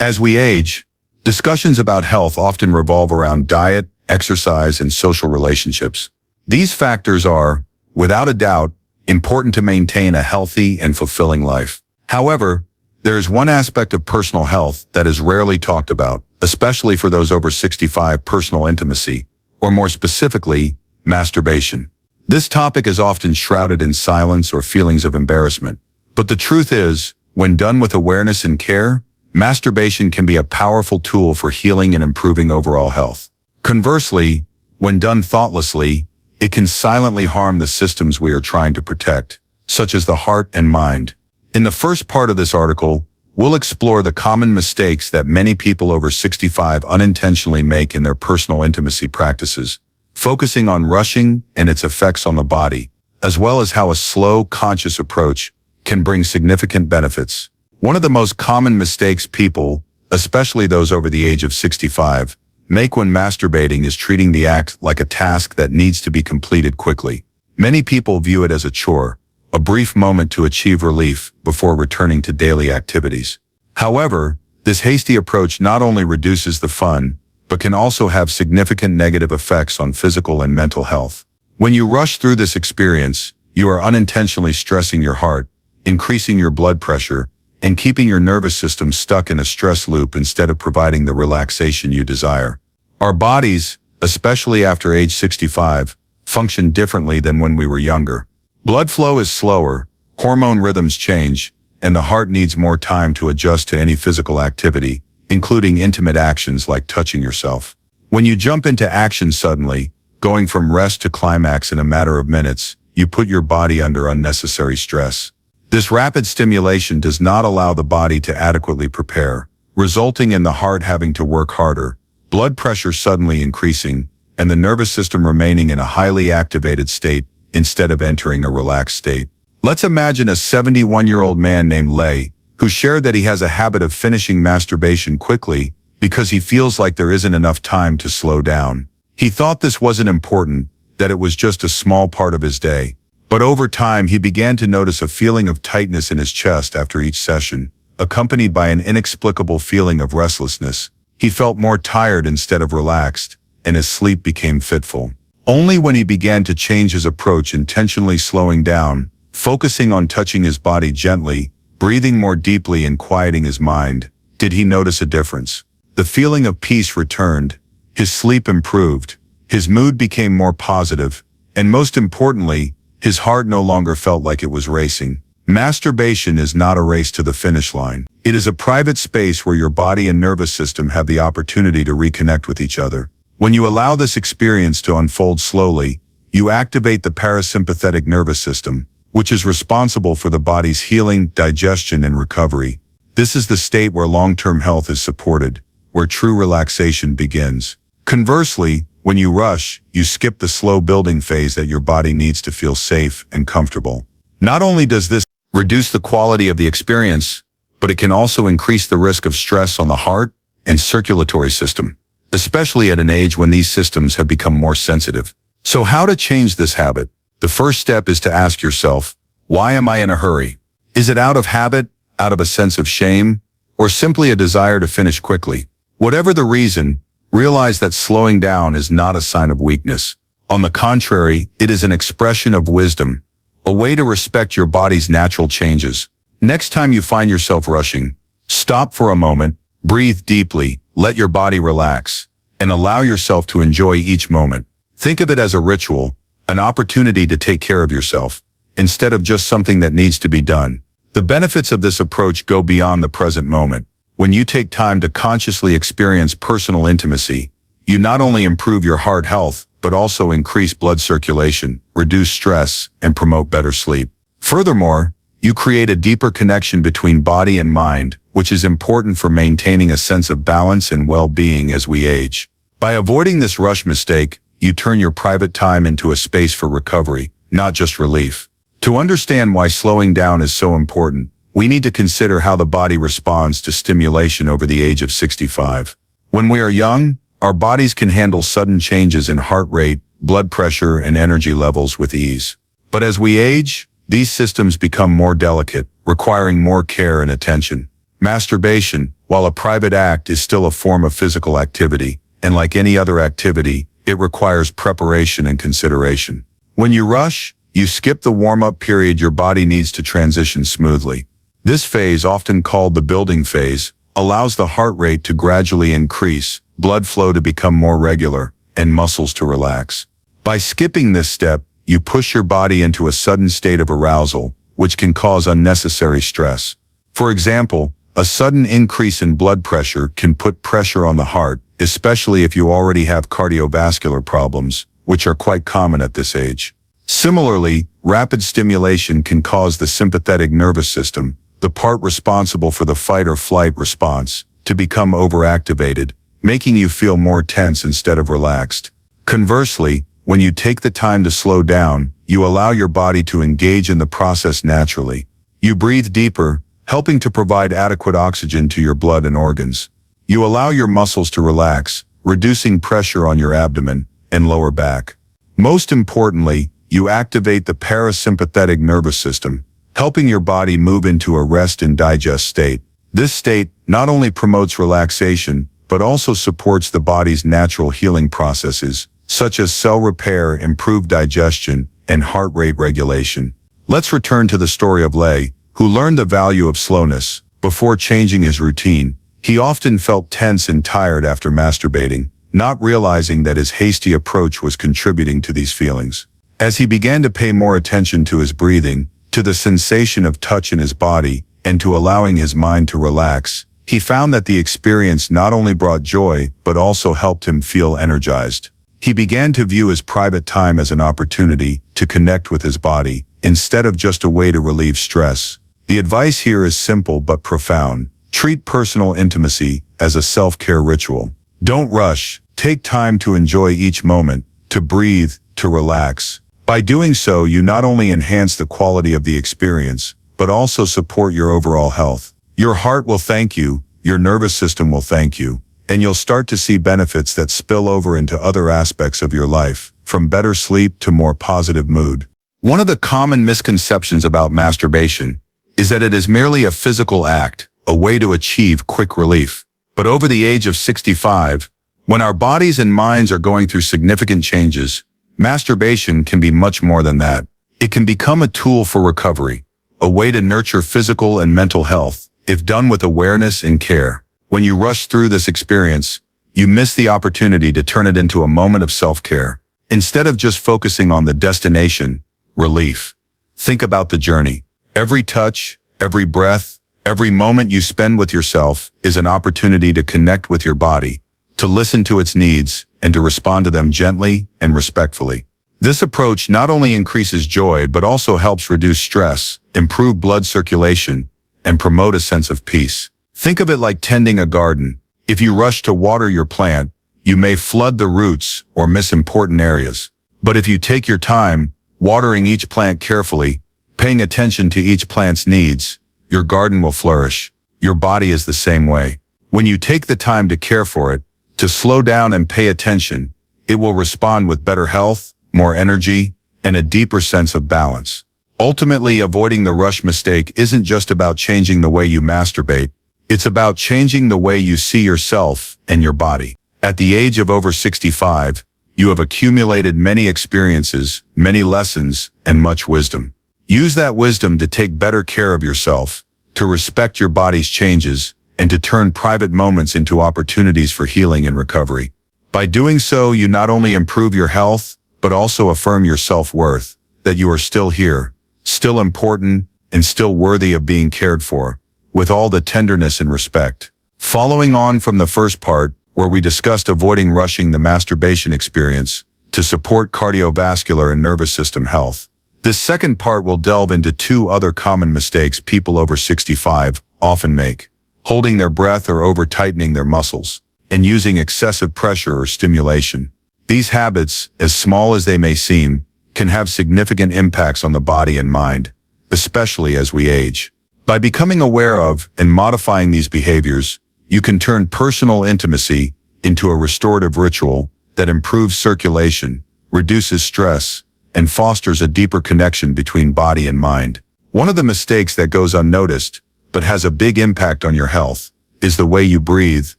As we age, discussions about health often revolve around diet, exercise, and social relationships. These factors are, without a doubt, important to maintain a healthy and fulfilling life. However, there is one aspect of personal health that is rarely talked about, especially for those over 65: personal intimacy, or more specifically, masturbation. This topic is often shrouded in silence or feelings of embarrassment. But the truth is, when done with awareness and care, masturbation can be a powerful tool for healing and improving overall health. Conversely, when done thoughtlessly, it can silently harm the systems we are trying to protect, such as the heart and mind. In the first part of this article, we'll explore the common mistakes that many people over 65 unintentionally make in their personal intimacy practices, focusing on rushing and its effects on the body, as well as how a slow, conscious approach can bring significant benefits. One of the most common mistakes people, especially those over the age of 65, make when masturbating is treating the act like a task that needs to be completed quickly. Many people view it as a chore, a brief moment to achieve relief before returning to daily activities. However, this hasty approach not only reduces the fun, but can also have significant negative effects on physical and mental health. When you rush through this experience, you are unintentionally stressing your heart, increasing your blood pressure, and keeping your nervous system stuck in a stress loop instead of providing the relaxation you desire. Our bodies, especially after age 65, function differently than when we were younger. Blood flow is slower, hormone rhythms change, and the heart needs more time to adjust to any physical activity, including intimate actions like touching yourself. When you jump into action suddenly, going from rest to climax in a matter of minutes, you put your body under unnecessary stress. This rapid stimulation does not allow the body to adequately prepare, resulting in the heart having to work harder, blood pressure suddenly increasing, and the nervous system remaining in a highly activated state instead of entering a relaxed state. Let's imagine a 71-year-old man named Lay, who shared that he has a habit of finishing masturbation quickly because he feels like there isn't enough time to slow down. He thought this wasn't important, that it was just a small part of his day. But over time, he began to notice a feeling of tightness in his chest after each session, accompanied by an inexplicable feeling of restlessness. He felt more tired instead of relaxed, and his sleep became fitful. Only when he began to change his approach, intentionally slowing down, focusing on touching his body gently, breathing more deeply and quieting his mind, did he notice a difference. The feeling of peace returned, his sleep improved, his mood became more positive, and most importantly, his heart no longer felt like it was racing. Masturbation is not a race to the finish line. It is a private space where your body and nervous system have the opportunity to reconnect with each other. When you allow this experience to unfold slowly, you activate the parasympathetic nervous system, which is responsible for the body's healing, digestion, and recovery. This is the state where long-term health is supported, where true relaxation begins. Conversely, when you rush, you skip the slow building phase that your body needs to feel safe and comfortable. Not only does this reduce the quality of the experience, but it can also increase the risk of stress on the heart and circulatory system, especially at an age when these systems have become more sensitive. So how to change this habit? The first step is to ask yourself, why am I in a hurry? Is it out of habit, out of a sense of shame, or simply a desire to finish quickly? Whatever the reason, realize that slowing down is not a sign of weakness. On the contrary, it is an expression of wisdom, a way to respect your body's natural changes. Next time you find yourself rushing, stop for a moment, breathe deeply, let your body relax, and allow yourself to enjoy each moment. Think of it as a ritual, an opportunity to take care of yourself, instead of just something that needs to be done. The benefits of this approach go beyond the present moment. When you take time to consciously experience personal intimacy, you not only improve your heart health, but also increase blood circulation, reduce stress, and promote better sleep. Furthermore, you create a deeper connection between body and mind, which is important for maintaining a sense of balance and well-being as we age. By avoiding this rush mistake, you turn your private time into a space for recovery, not just relief. To understand why slowing down is so important, we need to consider how the body responds to stimulation over the age of 65. When we are young, our bodies can handle sudden changes in heart rate, blood pressure, and energy levels with ease. But as we age, these systems become more delicate, requiring more care and attention. Masturbation, while a private act, is still a form of physical activity, and like any other activity, it requires preparation and consideration. When you rush, you skip the warm-up period your body needs to transition smoothly. This phase, often called the building phase, allows the heart rate to gradually increase, blood flow to become more regular, and muscles to relax. By skipping this step, you push your body into a sudden state of arousal, which can cause unnecessary stress. For example, a sudden increase in blood pressure can put pressure on the heart, especially if you already have cardiovascular problems, which are quite common at this age. Similarly, rapid stimulation can cause the sympathetic nervous system, the part responsible for the fight or flight response, to become overactivated, making you feel more tense instead of relaxed. Conversely, when you take the time to slow down, you allow your body to engage in the process naturally. You breathe deeper, helping to provide adequate oxygen to your blood and organs. You allow your muscles to relax, reducing pressure on your abdomen and lower back. Most importantly, you activate the parasympathetic nervous system, helping your body move into a rest and digest state. This state not only promotes relaxation, but also supports the body's natural healing processes, such as cell repair, improved digestion, and heart rate regulation. Let's return to the story of Lei, who learned the value of slowness. Before changing his routine, he often felt tense and tired after masturbating, not realizing that his hasty approach was contributing to these feelings. As he began to pay more attention to his breathing, to the sensation of touch in his body, and to allowing his mind to relax, he found that the experience not only brought joy, but also helped him feel energized. He began to view his private time as an opportunity to connect with his body, instead of just a way to relieve stress. The advice here is simple but profound. Treat personal intimacy as a self-care ritual. Don't rush. Take time to enjoy each moment, to breathe, to relax. By doing so, you not only enhance the quality of the experience, but also support your overall health. Your heart will thank you, your nervous system will thank you, and you'll start to see benefits that spill over into other aspects of your life, from better sleep to more positive mood. One of the common misconceptions about masturbation is that it is merely a physical act, a way to achieve quick relief. But over the age of 65, when our bodies and minds are going through significant changes, masturbation can be much more than that. It can become a tool for recovery, a way to nurture physical and mental health, if done with awareness and care. When you rush through this experience, you miss the opportunity to turn it into a moment of self-care. Instead of just focusing on the destination, relief, think about the journey. Every touch, every breath, every moment you spend with yourself is an opportunity to connect with your body, to listen to its needs, and to respond to them gently and respectfully. This approach not only increases joy but also helps reduce stress, improve blood circulation, and promote a sense of peace. Think of it like tending a garden. If you rush to water your plant, you may flood the roots or miss important areas. But if you take your time, watering each plant carefully, paying attention to each plant's needs, your garden will flourish. Your body is the same way. When you take the time to care for it, to slow down and pay attention, it will respond with better health, more energy, and a deeper sense of balance. Ultimately, avoiding the rush mistake isn't just about changing the way you masturbate. It's about changing the way you see yourself and your body. At the age of over 65, you have accumulated many experiences, many lessons, and much wisdom. Use that wisdom to take better care of yourself, to respect your body's changes, and to turn private moments into opportunities for healing and recovery. By doing so, you not only improve your health, but also affirm your self-worth, that you are still here, still important, and still worthy of being cared for, with all the tenderness and respect. Following on from the first part, where we discussed avoiding rushing the masturbation experience to support cardiovascular and nervous system health, this second part will delve into two other common mistakes people over 65 often make: holding their breath or over-tightening their muscles, and using excessive pressure or stimulation. These habits, as small as they may seem, can have significant impacts on the body and mind, especially as we age. By becoming aware of and modifying these behaviors, you can turn personal intimacy into a restorative ritual that improves circulation, reduces stress, and fosters a deeper connection between body and mind. One of the mistakes that goes unnoticed, but has a big impact on your health, is the way you breathe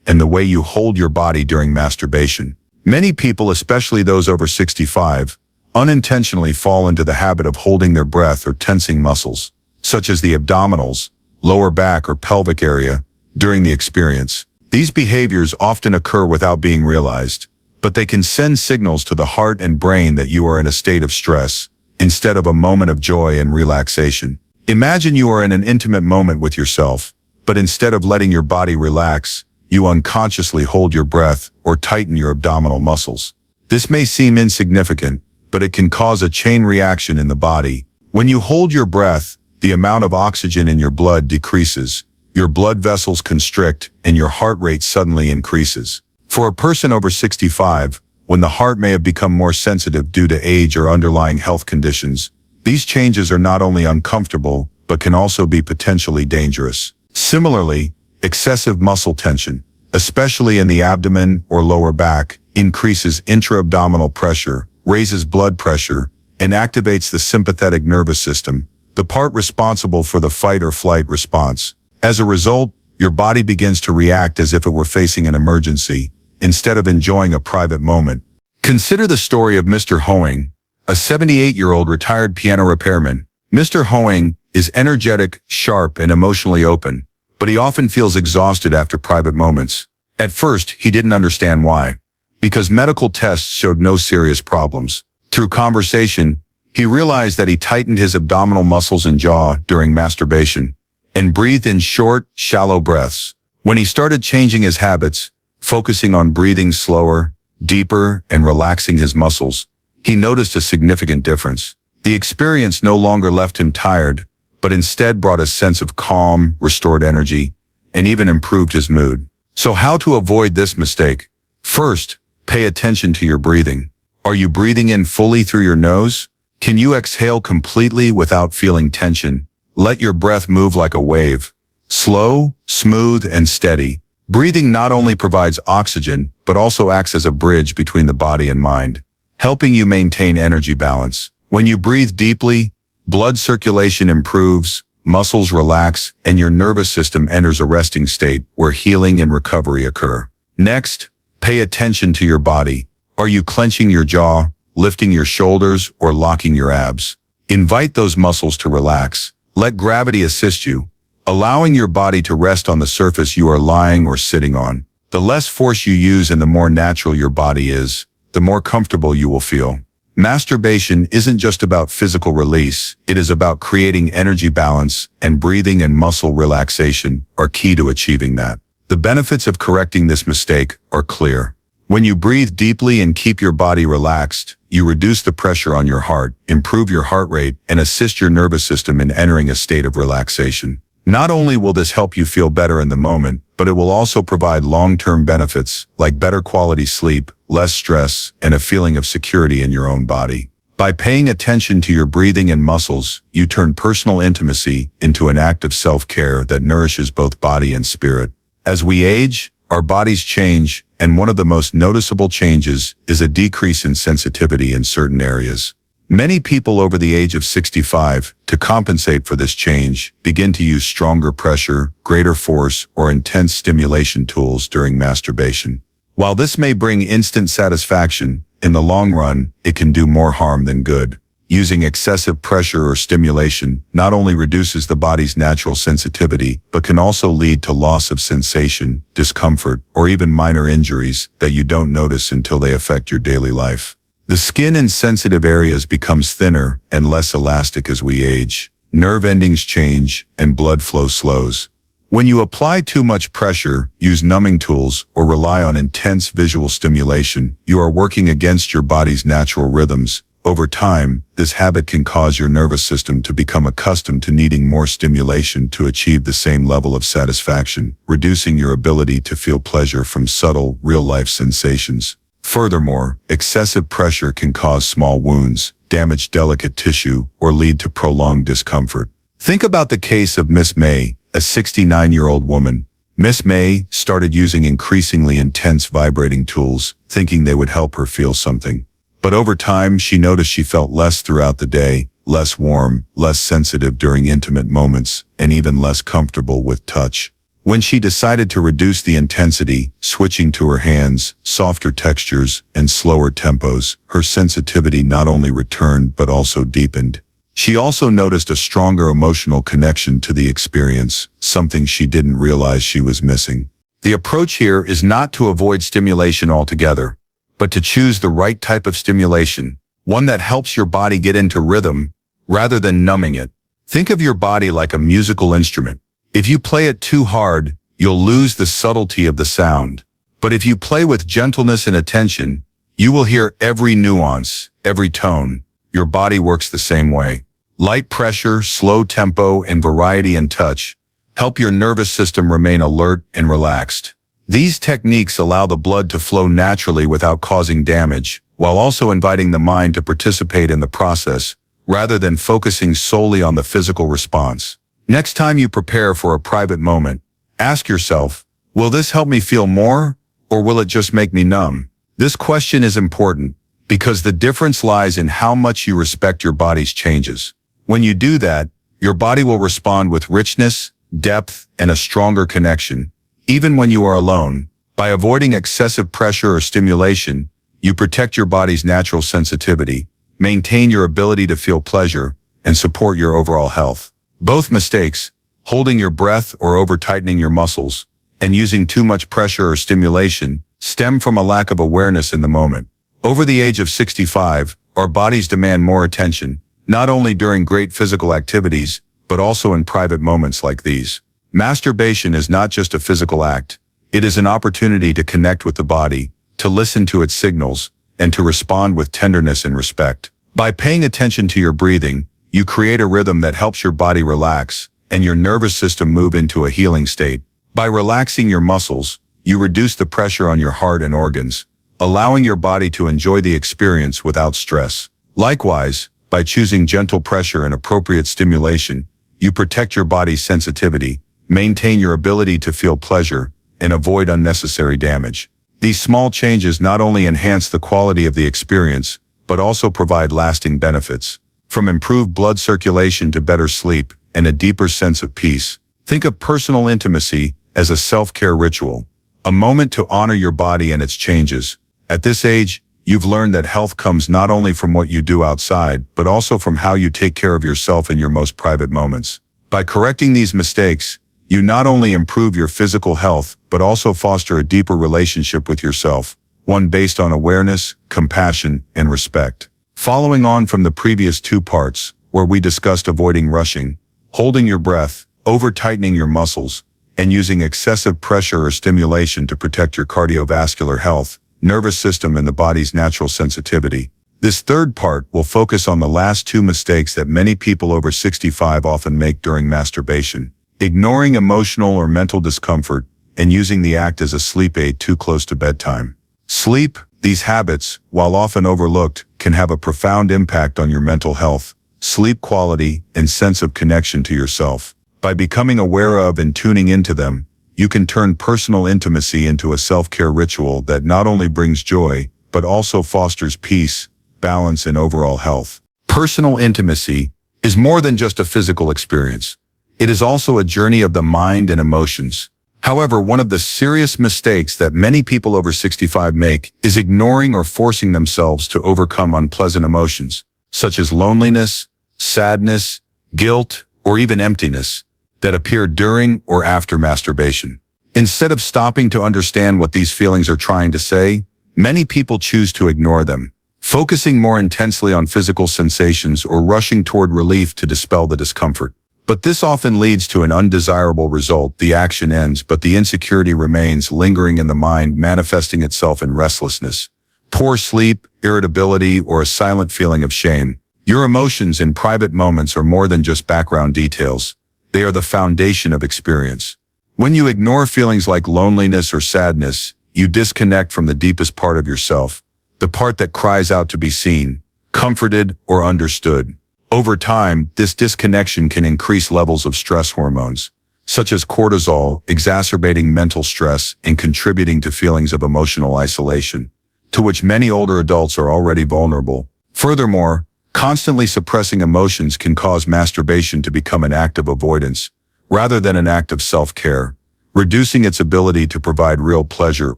and the way you hold your body during masturbation. Many people, especially those over 65, unintentionally fall into the habit of holding their breath or tensing muscles, such as the abdominals, lower back or pelvic area, during the experience. These behaviors often occur without being realized, but they can send signals to the heart and brain that you are in a state of stress, instead of a moment of joy and relaxation. Imagine you are in an intimate moment with yourself, but instead of letting your body relax, you unconsciously hold your breath or tighten your abdominal muscles. This may seem insignificant, but it can cause a chain reaction in the body. When you hold your breath, the amount of oxygen in your blood decreases, your blood vessels constrict, and your heart rate suddenly increases. For a person over 65, when the heart may have become more sensitive due to age or underlying health conditions, these changes are not only uncomfortable, but can also be potentially dangerous. Similarly, excessive muscle tension, especially in the abdomen or lower back, increases intra-abdominal pressure, raises blood pressure, and activates the sympathetic nervous system, the part responsible for the fight or flight response. As a result, your body begins to react as if it were facing an emergency, instead of enjoying a private moment. Consider the story of Mr. Hoang, a 78-year-old retired piano repairman. Mr. Hoang is energetic, sharp, and emotionally open, but he often feels exhausted after private moments. At first, he didn't understand why, because medical tests showed no serious problems. Through conversation, he realized that he tightened his abdominal muscles and jaw during masturbation and breathed in short, shallow breaths. When he started changing his habits, focusing on breathing slower, deeper, and relaxing his muscles, he noticed a significant difference. The experience no longer left him tired, but instead brought a sense of calm, restored energy, and even improved his mood. So how to avoid this mistake? First, pay attention to your breathing. Are you breathing in fully through your nose? Can you exhale completely without feeling tension? Let your breath move like a wave. Slow, smooth, and steady. Breathing not only provides oxygen, but also acts as a bridge between the body and mind, helping you maintain energy balance. When you breathe deeply, blood circulation improves, muscles relax, and your nervous system enters a resting state where healing and recovery occur. Next, pay attention to your body. Are you clenching your jaw, lifting your shoulders, or locking your abs? Invite those muscles to relax. Let gravity assist you, allowing your body to rest on the surface you are lying or sitting on. The less force you use and the more natural your body is, the more comfortable you will feel. Masturbation isn't just about physical release, it is about creating energy balance, and breathing and muscle relaxation are key to achieving that. The benefits of correcting this mistake are clear. When you breathe deeply and keep your body relaxed, you reduce the pressure on your heart, improve your heart rate, and assist your nervous system in entering a state of relaxation. Not only will this help you feel better in the moment, but it will also provide long-term benefits like better quality sleep, less stress, and a feeling of security in your own body. By paying attention to your breathing and muscles, you turn personal intimacy into an act of self-care that nourishes both body and spirit. As we age, our bodies change, and one of the most noticeable changes is a decrease in sensitivity in certain areas. Many people over the age of 65, to compensate for this change, begin to use stronger pressure, greater force, or intense stimulation tools during masturbation. While this may bring instant satisfaction, in the long run, it can do more harm than good. Using excessive pressure or stimulation not only reduces the body's natural sensitivity, but can also lead to loss of sensation, discomfort, or even minor injuries that you don't notice until they affect your daily life. The skin in sensitive areas becomes thinner and less elastic as we age. Nerve endings change and blood flow slows. When you apply too much pressure, use numbing tools, or rely on intense visual stimulation, you are working against your body's natural rhythms. Over time, this habit can cause your nervous system to become accustomed to needing more stimulation to achieve the same level of satisfaction, reducing your ability to feel pleasure from subtle, real-life sensations. Furthermore, excessive pressure can cause small wounds, damage delicate tissue, or lead to prolonged discomfort. Think about the case of Miss May, a 69-year-old woman. Miss May started using increasingly intense vibrating tools, thinking they would help her feel something. But over time, she noticed she felt less throughout the day, less warm, less sensitive during intimate moments, and even less comfortable with touch. When she decided to reduce the intensity, switching to her hands, softer textures, and slower tempos, her sensitivity not only returned but also deepened. She also noticed a stronger emotional connection to the experience, something she didn't realize she was missing. The approach here is not to avoid stimulation altogether, but to choose the right type of stimulation, one that helps your body get into rhythm rather than numbing it. Think of your body like a musical instrument. If you play it too hard, you'll lose the subtlety of the sound. But if you play with gentleness and attention, you will hear every nuance, every tone. Your body works the same way. Light pressure, slow tempo, and variety in touch help your nervous system remain alert and relaxed. These techniques allow the blood to flow naturally without causing damage, while also inviting the mind to participate in the process, rather than focusing solely on the physical response. Next time you prepare for a private moment, ask yourself, will this help me feel more, or will it just make me numb? This question is important because the difference lies in how much you respect your body's changes. When you do that, your body will respond with richness, depth, and a stronger connection. Even when you are alone, by avoiding excessive pressure or stimulation, you protect your body's natural sensitivity, maintain your ability to feel pleasure, and support your overall health. Both mistakes, holding your breath or over-tightening your muscles, and using too much pressure or stimulation, stem from a lack of awareness in the moment. Over the age of 65, our bodies demand more attention, not only during great physical activities, but also in private moments like these. Masturbation is not just a physical act. It is an opportunity to connect with the body, to listen to its signals, and to respond with tenderness and respect. By paying attention to your breathing, you create a rhythm that helps your body relax and your nervous system move into a healing state. By relaxing your muscles, you reduce the pressure on your heart and organs, allowing your body to enjoy the experience without stress. Likewise, by choosing gentle pressure and appropriate stimulation, you protect your body's sensitivity, maintain your ability to feel pleasure, and avoid unnecessary damage. These small changes not only enhance the quality of the experience, but also provide lasting benefits. From improved blood circulation to better sleep and a deeper sense of peace. Think of personal intimacy as a self-care ritual, a moment to honor your body and its changes. At this age, you've learned that health comes not only from what you do outside, but also from how you take care of yourself in your most private moments. By correcting these mistakes, you not only improve your physical health, but also foster a deeper relationship with yourself, one based on awareness, compassion, and respect. Following on from the previous two parts, where we discussed avoiding rushing, holding your breath, over-tightening your muscles, and using excessive pressure or stimulation to protect your cardiovascular health, nervous system, and the body's natural sensitivity. This third part will focus on the last two mistakes that many people over 65 often make during masturbation: ignoring emotional or mental discomfort and using the act as a sleep aid too close to bedtime. Sleep, these habits, while often overlooked, can have a profound impact on your mental health, sleep quality, and sense of connection to yourself. By becoming aware of and tuning into them, you can turn personal intimacy into a self-care ritual that not only brings joy, but also fosters peace, balance, and overall health. Personal intimacy is more than just a physical experience. It is also a journey of the mind and emotions. However, one of the serious mistakes that many people over 65 make is ignoring or forcing themselves to overcome unpleasant emotions, such as loneliness, sadness, guilt, or even emptiness, that appear during or after masturbation. Instead of stopping to understand what these feelings are trying to say, many people choose to ignore them, focusing more intensely on physical sensations or rushing toward relief to dispel the discomfort. But this often leads to an undesirable result. The action ends, but the insecurity remains, lingering in the mind, manifesting itself in restlessness, poor sleep, irritability, or a silent feeling of shame. Your emotions in private moments are more than just background details. They are the foundation of experience. When you ignore feelings like loneliness or sadness, you disconnect from the deepest part of yourself, the part that cries out to be seen, comforted, or understood. Over time, this disconnection can increase levels of stress hormones, such as cortisol, exacerbating mental stress and contributing to feelings of emotional isolation, to which many older adults are already vulnerable. Furthermore, Constantly suppressing emotions can cause masturbation to become an act of avoidance, rather than an act of self-care, reducing its ability to provide real pleasure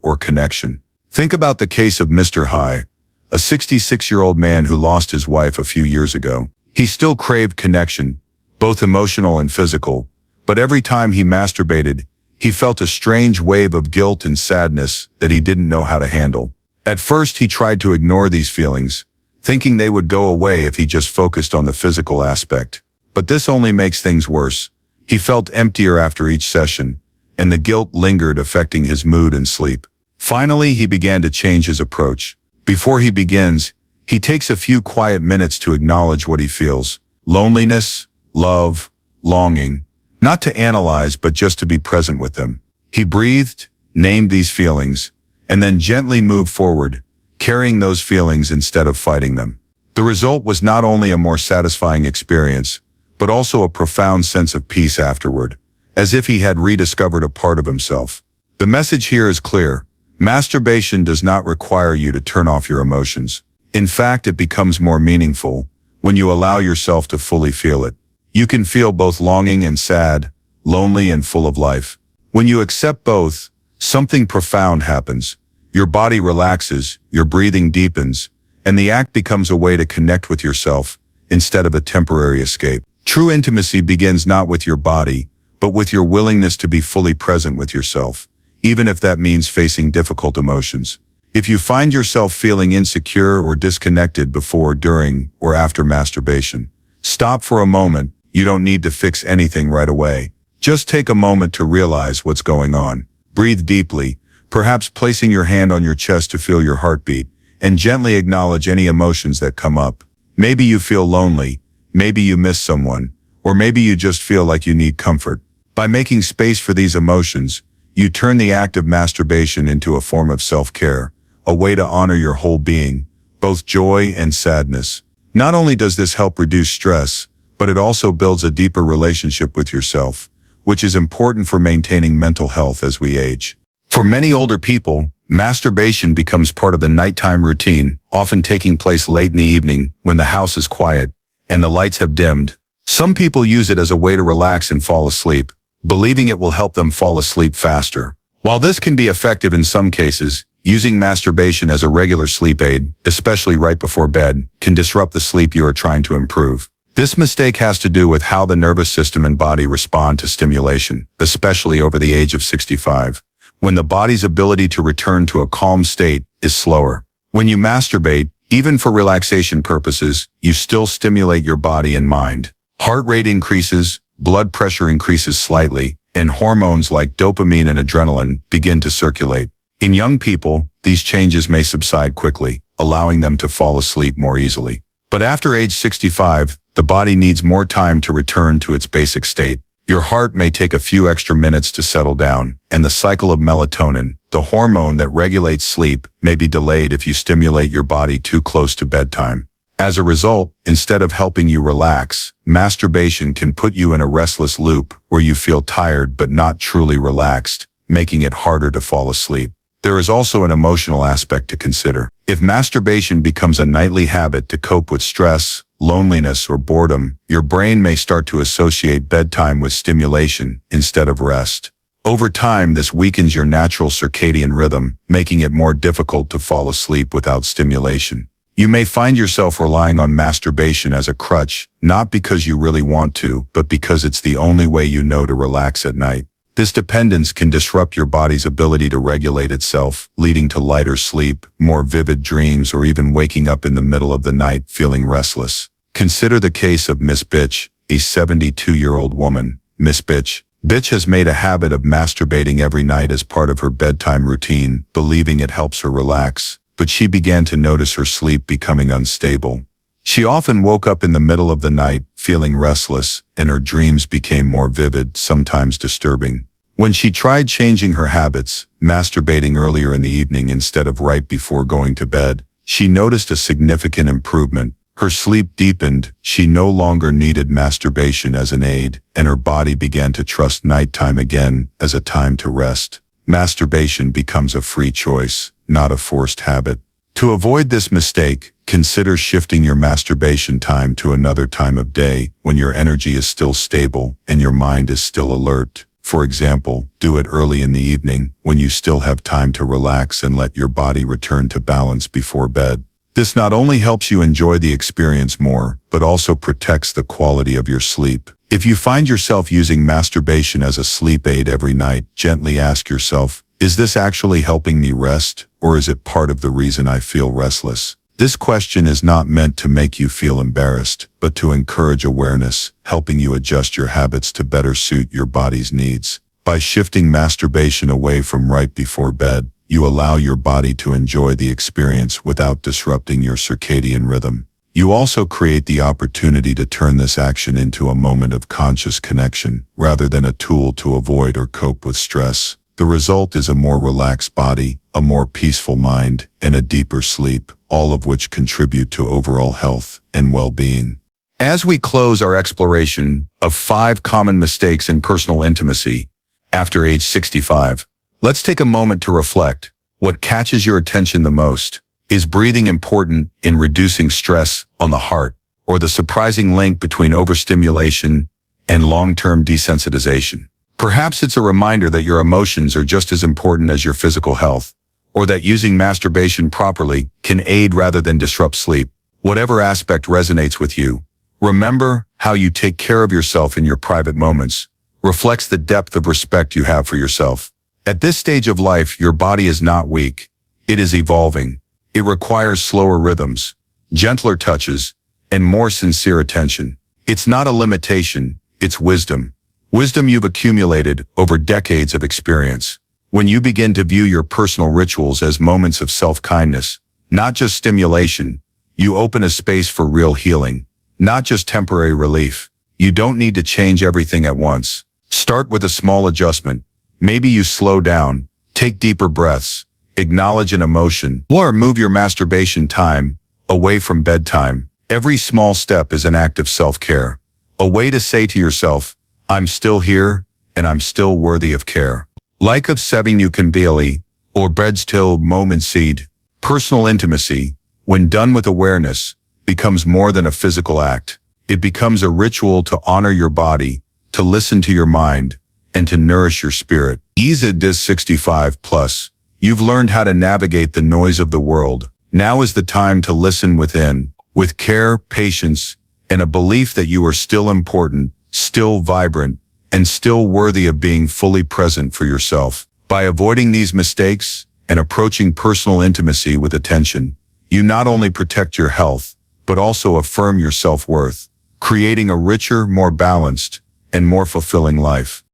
or connection. Think about the case of Mr. High, a 66-year-old man who lost his wife a few years ago. He still craved connection, both emotional and physical, but every time he masturbated, he felt a strange wave of guilt and sadness that he didn't know how to handle. At first, he tried to ignore these feelings, thinking they would go away if he just focused on the physical aspect. But this only makes things worse. He felt emptier after each session, and the guilt lingered, affecting his mood and sleep. Finally, he began to change his approach. Before he begins, he takes a few quiet minutes to acknowledge what he feels: loneliness, love, longing, not to analyze but just to be present with them. He breathed, named these feelings, and then gently moved forward, carrying those feelings instead of fighting them. The result was not only a more satisfying experience, but also a profound sense of peace afterward, as if he had rediscovered a part of himself. The message here is clear. Masturbation does not require you to turn off your emotions. In fact, it becomes more meaningful when you allow yourself to fully feel it. You can feel both longing and sad, lonely and full of life. When you accept both, something profound happens. Your body relaxes, your breathing deepens, and the act becomes a way to connect with yourself instead of a temporary escape. True intimacy begins not with your body, but with your willingness to be fully present with yourself, even if that means facing difficult emotions. If you find yourself feeling insecure or disconnected before, during, or after masturbation, stop for a moment. You don't need to fix anything right away. Just take a moment to realize what's going on. Breathe deeply, perhaps placing your hand on your chest to feel your heartbeat, and gently acknowledge any emotions that come up. Maybe you feel lonely, maybe you miss someone, or maybe you just feel like you need comfort. By making space for these emotions, you turn the act of masturbation into a form of self-care, a way to honor your whole being, both joy and sadness. Not only does this help reduce stress, but it also builds a deeper relationship with yourself, which is important for maintaining mental health as we age. For many older people, masturbation becomes part of the nighttime routine, often taking place late in the evening when the house is quiet and the lights have dimmed. Some people use it as a way to relax and fall asleep, believing it will help them fall asleep faster. While this can be effective in some cases, using masturbation as a regular sleep aid, especially right before bed, can disrupt the sleep you are trying to improve. This mistake has to do with how the nervous system and body respond to stimulation, especially over the age of 65, when the body's ability to return to a calm state is slower. When you masturbate, even for relaxation purposes, you still stimulate your body and mind. Heart rate increases, blood pressure increases slightly, and hormones like dopamine and adrenaline begin to circulate. In young people, these changes may subside quickly, allowing them to fall asleep more easily. But after age 65, the body needs more time to return to its basic state. Your heart may take a few extra minutes to settle down, and the cycle of melatonin, the hormone that regulates sleep, may be delayed if you stimulate your body too close to bedtime. As a result, instead of helping you relax, masturbation can put you in a restless loop where you feel tired but not truly relaxed, making it harder to fall asleep. There is also an emotional aspect to consider. If masturbation becomes a nightly habit to cope with stress, loneliness, or boredom, your brain may start to associate bedtime with stimulation instead of rest. Over time, this weakens your natural circadian rhythm, making it more difficult to fall asleep without stimulation. You may find yourself relying on masturbation as a crutch, not because you really want to, but because it's the only way you know to relax at night. This dependence can disrupt your body's ability to regulate itself, leading to lighter sleep, more vivid dreams, or even waking up in the middle of the night feeling restless. Consider the case of Miss Bitch, a 72-year-old woman. Miss Bitch has made a habit of masturbating every night as part of her bedtime routine, believing it helps her relax, but she began to notice her sleep becoming unstable. She often woke up in the middle of the night, feeling restless, and her dreams became more vivid, sometimes disturbing. When she tried changing her habits, masturbating earlier in the evening instead of right before going to bed, she noticed a significant improvement. Her sleep deepened, she no longer needed masturbation as an aid, and her body began to trust nighttime again as a time to rest. Masturbation becomes a free choice, not a forced habit. To avoid this mistake, consider shifting your masturbation time to another time of day when your energy is still stable and your mind is still alert. For example, do it early in the evening when you still have time to relax and let your body return to balance before bed. This not only helps you enjoy the experience more, but also protects the quality of your sleep. If you find yourself using masturbation as a sleep aid every night, gently ask yourself, is this actually helping me rest, or is it part of the reason I feel restless? This question is not meant to make you feel embarrassed, but to encourage awareness, helping you adjust your habits to better suit your body's needs. By shifting masturbation away from right before bed, you allow your body to enjoy the experience without disrupting your circadian rhythm. You also create the opportunity to turn this action into a moment of conscious connection, rather than a tool to avoid or cope with stress. The result is a more relaxed body, a more peaceful mind, and a deeper sleep, all of which contribute to overall health and well-being. As we close our exploration of 5 common mistakes in personal intimacy after age 65, let's take a moment to reflect. What catches your attention the most? Is breathing important in reducing stress on the heart, or the surprising link between overstimulation and long-term desensitization? Perhaps it's a reminder that your emotions are just as important as your physical health, or that using masturbation properly can aid rather than disrupt sleep. Whatever aspect resonates with you, remember how you take care of yourself in your private moments reflects the depth of respect you have for yourself. At this stage of life, your body is not weak. It is evolving. It requires slower rhythms, gentler touches, and more sincere attention. It's not a limitation, it's wisdom. Wisdom you've accumulated over decades of experience. When you begin to view your personal rituals as moments of self-kindness, not just stimulation, you open a space for real healing, not just temporary relief. You don't need to change everything at once. Start with a small adjustment. Maybe you slow down, take deeper breaths, acknowledge an emotion, or move your masturbation time away from bedtime. Every small step is an act of self-care, a way to say to yourself, I'm still here, and I'm still worthy of care. Like of Sevigny Canbiali, or Bread's Till Moment Seed, personal intimacy, when done with awareness, becomes more than a physical act. It becomes a ritual to honor your body, to listen to your mind, and to nourish your spirit. Isa Dis 65 Plus, you've learned how to navigate the noise of the world. Now is the time to listen within, with care, patience, and a belief that you are still important, still vibrant, and still worthy of being fully present for yourself. By avoiding these mistakes and approaching personal intimacy with attention, you not only protect your health, but also affirm your self-worth, creating a richer, more balanced, and more fulfilling life.